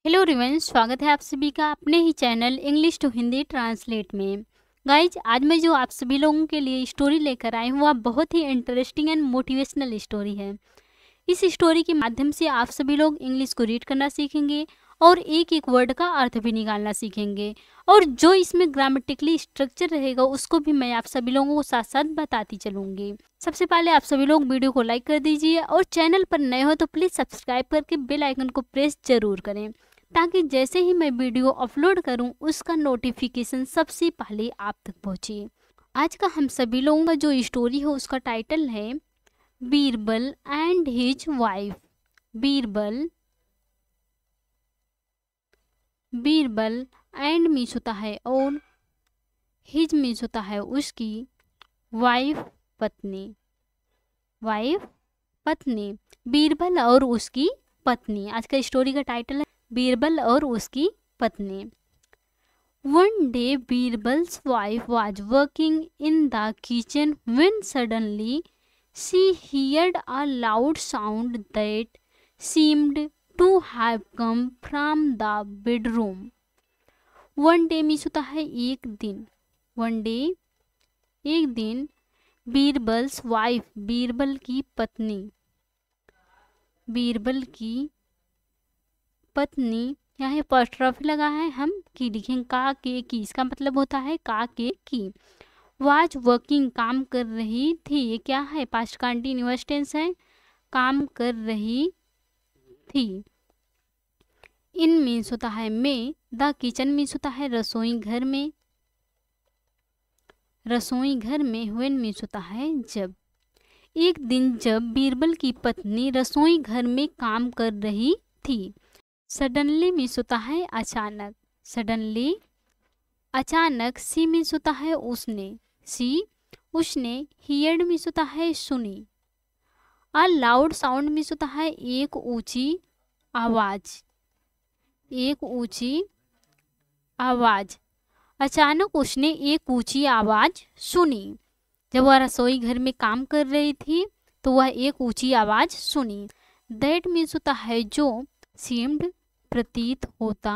Hello everyone, स्वागत है आप सभी का अपने ही channel English to Hindi translate में। गाइज, आज मैं जो आप सभी लोगों के लिए स्टोरी लेकर आई हूँ वह बहुत ही इंटरेस्टिंग एंड मोटिवेशनल स्टोरी है। इस स्टोरी के माध्यम से आप सभी लोग इंग्लिश को रीड करना सीखेंगे और एक एक वर्ड का अर्थ भी निकालना सीखेंगे। और जो इसमें ग्रामेटिकली स्ट्रक्चर रहेगा उसको भी मैं आप सभी लोगों को साथ साथ बताती चलूँगी। सबसे पहले आप सभी लोग वीडियो को लाइक कर दीजिए और चैनल पर नए हो तो प्लीज़ सब्सक्राइब करके बेल आइकन को प्रेस जरूर करें, ताकि जैसे ही मैं वीडियो अपलोड करूं उसका नोटिफिकेशन सबसे पहले आप तक पहुंचे। आज का हम सभी लोगों का जो स्टोरी है उसका टाइटल है Birbal and his wife. Birbal Birbal and means होता है और हिज मीन्स होता है उसकी, वाइफ पत्नी। वाइफ पत्नी, बीरबल और उसकी पत्नी। आज का स्टोरी का टाइटल है बीरबल और उसकी पत्नी। One day Birbal's wife was working in the kitchen when suddenly she heard a loud sound that seemed to have come from the bedroom. One day means होता है एक दिन। One day एक दिन, बीरबल्स वाइफ बीरबल की पत्नी, बीरबल की पत्नी, यहाँ एपॉस्ट्रोफी लगा है, हम की लिखेंगे, का के की, इसका मतलब होता है का के की। वाज वर्किंग, काम कर रही थी, ये क्या है, पास्ट कंटिन्यूअस टेंस है, काम कर रही थी। इन मीन्स होता है में, द किचन मीन्स होता है रसोई घर में, रसोई घर में। व्हेन मीन्स होता है जब। एक दिन जब बीरबल की पत्नी रसोई घर में काम कर रही थी। सडनली मीन्स होता है अचानक, सडनली अचानक। सी मीन्स होता है उसने, सी उसने। हियर्ड मीन्स होता है सुनी। अ लाउड साउंड मीन्स होता है एक ऊंची आवाज, एक ऊंची आवाज। अचानक उसने एक ऊंची आवाज सुनी। जब वह रसोई घर में काम कर रही थी तो वह एक ऊंची आवाज सुनी। दैट मीन्स होता है जो, सीम्ड प्रतीत होता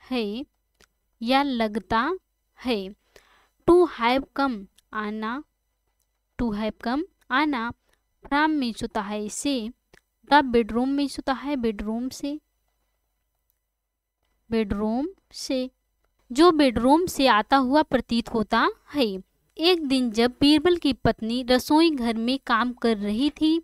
है या लगता है। टू हैव कम आना, टू हैव कम आना। फ्रॉम मीन्स होता है से। द बेडरूम मीन्स होता है बेडरूम से, बेडरूम से, जो बेडरूम से आता हुआ प्रतीत होता है। एक दिन जब बीरबल की पत्नी रसोई घर में काम कर रही थी,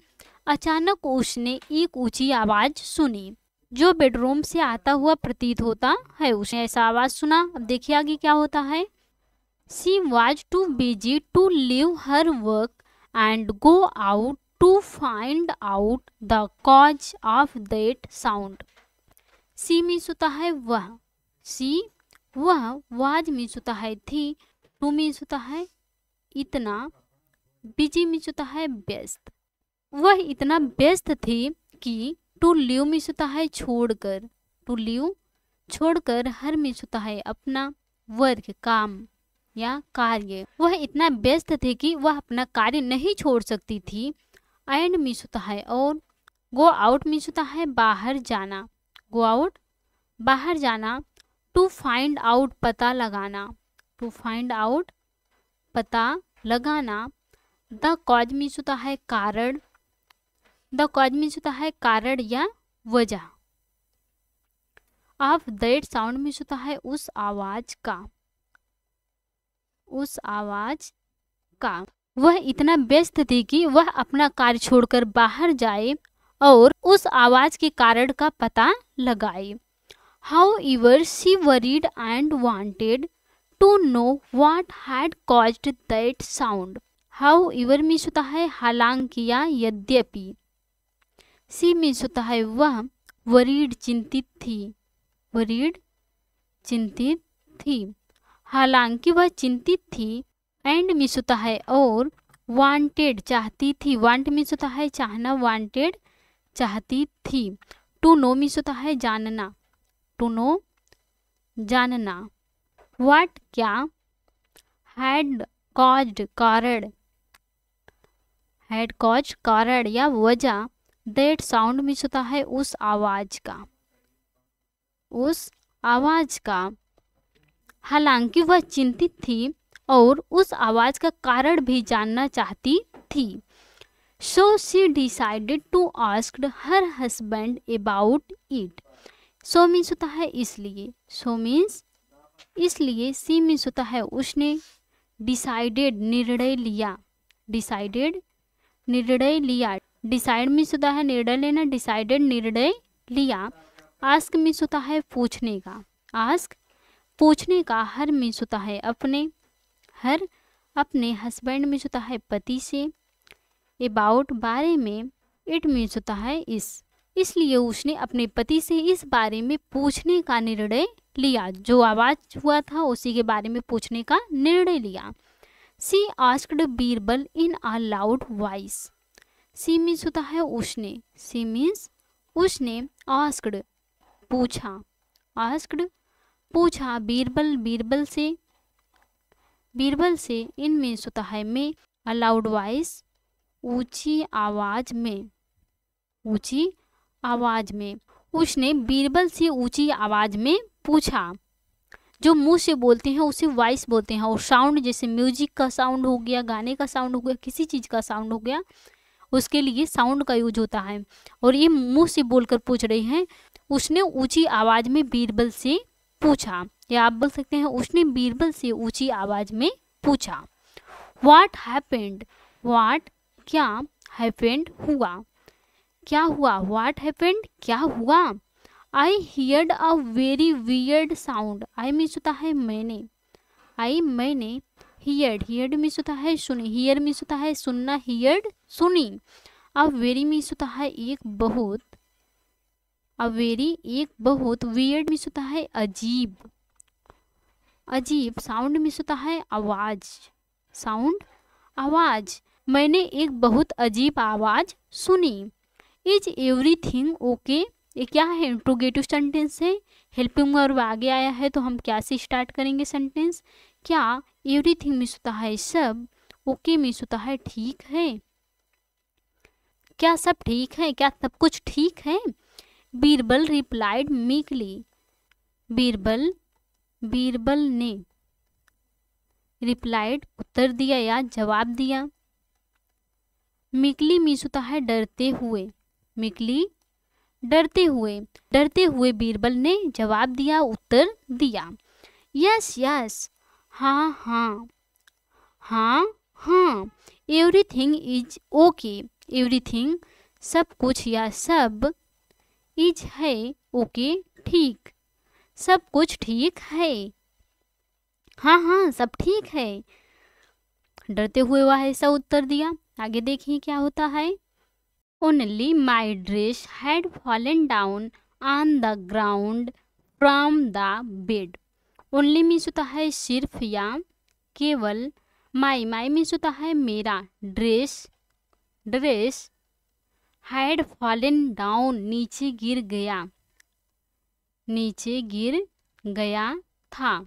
अचानक उसने एक ऊंची आवाज सुनी जो बेडरूम से आता हुआ प्रतीत होता है। उसने ऐसा आवाज सुना। अब देखिए आगे क्या होता है। She was too busy to leave her work and go out to find out the cause of that sound. She means होता है वह, सी वह, वाज मीन्स होता है थी, टू मीन्स होता है इतना, बिजी मीन्स होता है व्यस्त। वह इतना व्यस्त थी कि, टू लीव मीन्स होता है छोड़कर, टू लीव छोड़कर, हर मीन्स होता है अपना, वर्क काम या कार्य। वह इतना व्यस्त थे कि वह अपना कार्य नहीं छोड़ सकती थी। एंड मीन्स होता है और, गो आउट मीन्स होता है बाहर जाना, गो आउट बाहर जाना। टू फाइंड आउट पता लगाना, टू फाइंड आउट पता लगाना। द कॉज मीन्स होता है कारण, द कॉज मीन्स होता है कारण या वजह। ऑफ दैट साउंड मीन्स होता है उस आवाज का, उस आवाज का। वह इतना व्यस्त थी कि वह अपना कार्य छोड़कर बाहर जाए और उस आवाज के कारण का पता लगाए। However, she worried and wanted to know what had caused that sound. However means होता है हालांकि या यद्यपि। सी मीन्स होता है वह, वरीड चिंतित थी, वरीड चिंतित थी, हालांकि वह चिंतित थी। एंड मीन्स होता है और, वांटेड चाहती थी, वांट मीन्स होता है चाहना, वांटेड चाहती थी। टू नो मीन्स होता है जानना, टू नो जानना। व्हाट क्या, हैड कॉज्ड कारण, हैड कॉज्ड कारण या वजह। दैट साउंड मीन्स होता है उस आवाज का, उस आवाज का। हालांकि वह चिंतित थी और उस आवाज का कारण भी जानना चाहती थी। So she decided to ask her husband about it. So means होता है इसलिए, so means इसलिए, she means होता है उसने, decided निर्णय लिया, decided निर्णय लिया, decide means होता है निर्णय लेना, decided निर्णय लिया। ask means होता है पूछने का, ask पूछने का, हर means होता है अपने, हर अपने, हस्बैंड means होता है पति से, अबाउट बारे में, इट मीन्स होता है इसलिए उसने अपने पति से इस बारे में पूछने का निर्णय लिया, जो आवाज हुआ था उसी के बारे में पूछने का निर्णय लिया। She asked Birbal in a loud voice. She means होता है उसने, सी मीन्स उसने, आस्क्ड पूछा, आस्क्ड पूछा, बीरबल बीरबल से, बीरबल से, इन मीन्स होता है में, अ लाउड वॉइस ऊंची आवाज में, ऊंची आवाज में, उसने बीरबल से ऊंची आवाज में पूछा। जो मुंह से बोलते हैं उसे वॉइस बोलते हैं, और साउंड जैसे म्यूजिक का साउंड हो गया, गाने का साउंड हो गया, किसी चीज का साउंड हो गया, उसके लिए साउंड का यूज होता है। और ये मुंह से बोलकर पूछ रहे हैं, उसने ऊंची आवाज में बीरबल से पूछा, या आप बोल सकते हैं उसने बीरबल से ऊंची आवाज में पूछा। व्हाट हैपेंड, व्हाट क्या, हैपेंड हुआ, क्या हुआ, व्हाट हैपेंड क्या हुआ। आई heard a very weird sound, I means होता है मैंने, आई मैंने, हियर्ड, हियर्ड मीन्स होता है सुनी, हियर मीन्स होता है सुनना, हियर्ड सुनी। अ वेरी मीन्स होता है एक बहुत, अ वेरी एक बहुत, वियर्ड मीन्स होता है अजीब, अजीब, साउंड मीन्स होता है आवाज, साउंड आवाज, मैंने एक बहुत अजीब आवाज सुनी। इज एवरीथिंग ओके, ये क्या है, इंट्रोगेटिव सेंटेंस है, हेल्पिंग वर्ब आगे आया है तो हम क्या से स्टार्ट करेंगे सेंटेंस, क्या, एवरीथिंग मीन्स होता है सब, ओके मीन्स होता है ठीक है, क्या सब ठीक है, क्या सब कुछ ठीक है। बीरबल रिप्लाइड मीकली, बीरबल, बीरबल ने रिप्लाइड उत्तर दिया या जवाब दिया। मिकली मीन्स होता है डरते हुए, मिकली डरते हुए, डरते हुए बीरबल ने जवाब दिया, उत्तर दिया। यस यस, हाँ हाँ, हाँ हाँ, एवरीथिंग इज ओके, एवरीथिंग सब कुछ या सब, इज है ओके ठीक, सब कुछ ठीक है, हाँ हाँ सब ठीक है, डरते हुए वह ऐसा उत्तर दिया। आगे देखिए क्या होता है। Only my dress had fallen down on the ground from the bed. Only means होता है सिर्फ या केवल, माई, माई मीन्स होता है मेरा, dress, dress, had fallen down नीचे गिर गया, नीचे गिर गया था,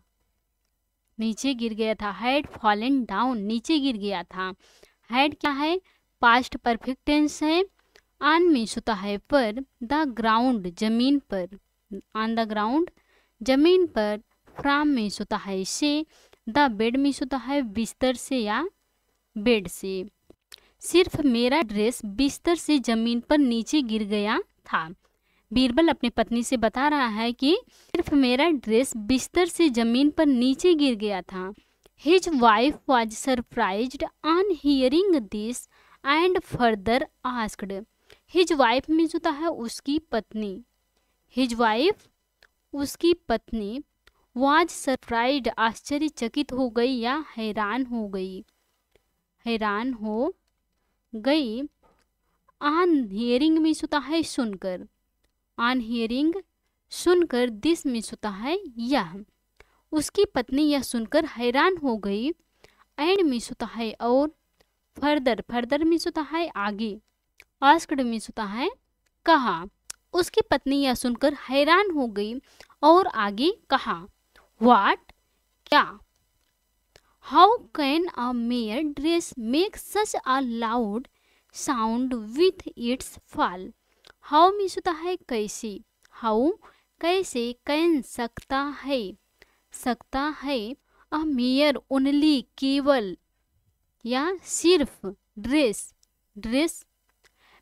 नीचे गिर गया था, हैड फॉलन डाउन नीचे गिर गया था। हैड क्या है, पास्ट परफेक्ट टेंस है, ऑन मीन्स होता है पर, द ग्राउंड जमीन पर, ऑन द ग्राउंड जमीन पर, फ्रॉम मीन्स होता है से, द बेड मीन्स होता है बिस्तर से या बेड से। सिर्फ मेरा ड्रेस बिस्तर से जमीन पर नीचे गिर गया था। बीरबल अपनी पत्नी से बता रहा है कि सिर्फ मेरा ड्रेस बिस्तर से जमीन पर नीचे गिर गया था। His wife was surprised on hearing this and further asked. His wife means होता है उसकी पत्नी, हिज वाइफ उसकी पत्नी, वॉज सरप्राइज्ड आश्चर्यचकित हो गई या हैरान हो गई, हैरान हो गई। ऑन हियरिंग मीन्स होता है सुनकर, ऑन हियरिंग सुनकर, दिस मीन्स होता है यह, उसकी पत्नी यह सुनकर हैरान हो गई। एंड मीन्स होता है और, फर्दर, फर्दर मीन्स होता है आगे, आस्क्ड मीन्स होता है कहा, उसकी पत्नी यह सुनकर हैरान हो गई और आगे कहा। व्हाट क्या, how can a mayor dress make such a loud sound with its fall. How means होता है कैसे, हाउ कैसे कह सकता है अ मेयर ओनली केवल या सिर्फ ड्रेस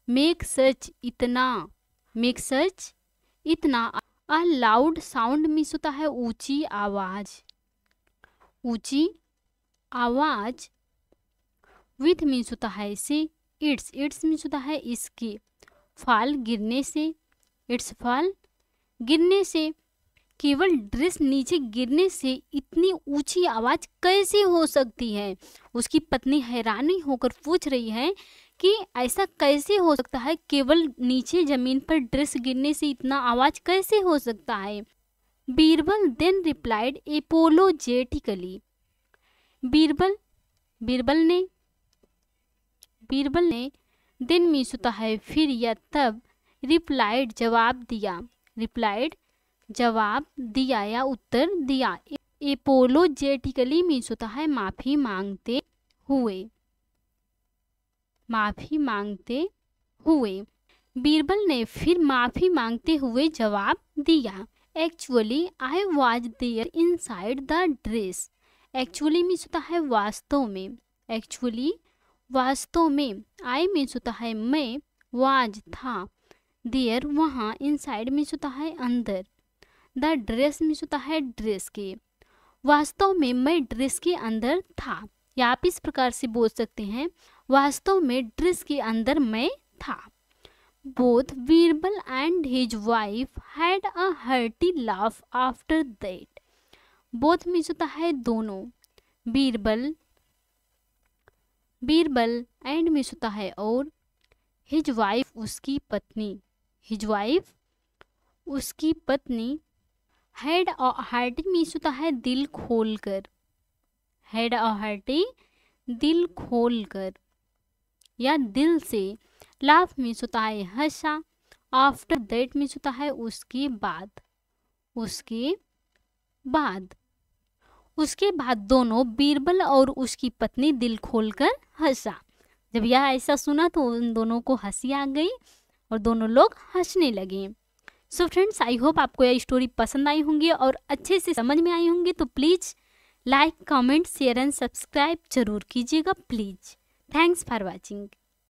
मेक सच इतना अ लाउड साउंड मीन्स होता है ऊंची आवाज विथ मीन्स होता है से इट्स मीन्स होता है इसके फाल गिरने से केवल ड्रेस नीचे गिरने से इतनी ऊंची आवाज कैसे हो सकती है। उसकी पत्नी हैरानी होकर पूछ रही है कि ऐसा कैसे हो सकता है, केवल नीचे जमीन पर ड्रेस गिरने से इतना आवाज कैसे हो सकता है। Birbal then replied apologetically. Birbal ने देन मीन्स होता है फिर या तब, रिप्लाइड जवाब दिया या उत्तर दिया। एपोलोजेटिकली मीन्स होता है माफी मांगते हुए। बीरबल ने फिर माफी मांगते हुए जवाब दिया, actually I was there inside the dress. Actually means होता है वास्तव में, आई मीन्स होता है मैं, वाज था, देयर वहाँ, इनसाइड मीन्स होता है अंदर, द ड्रेस मीन्स होता है ड्रेस के, वास्तव में मैं ड्रेस के अंदर था। या आप इस प्रकार से बोल सकते हैं, वास्तव में ड्रेस के अंदर मैं था। Both Birbal and his wife had a hearty laugh after that. Both means होता है दोनों, बीरबल एंड मीन्स होता है और, हिज वाइफ उसकी पत्नी, हैड अ हार्टी मीन्स होता है दिल खोलकर या दिल से, लाफ मीन्स होता है हंसा, आफ्टर दैट मीन्स होता है उसके बाद दोनों बीरबल और उसकी पत्नी दिल खोलकर हंसा। जब यह ऐसा सुना तो उन दोनों को हंसी आ गई और दोनों लोग हंसने लगे। सो फ्रेंड्स, आई होप आपको यह स्टोरी पसंद आई होंगी और अच्छे से समझ में आई होंगी। तो please like, comment, share and subscribe जरूर कीजिएगा प्लीज़। Thanks for watching.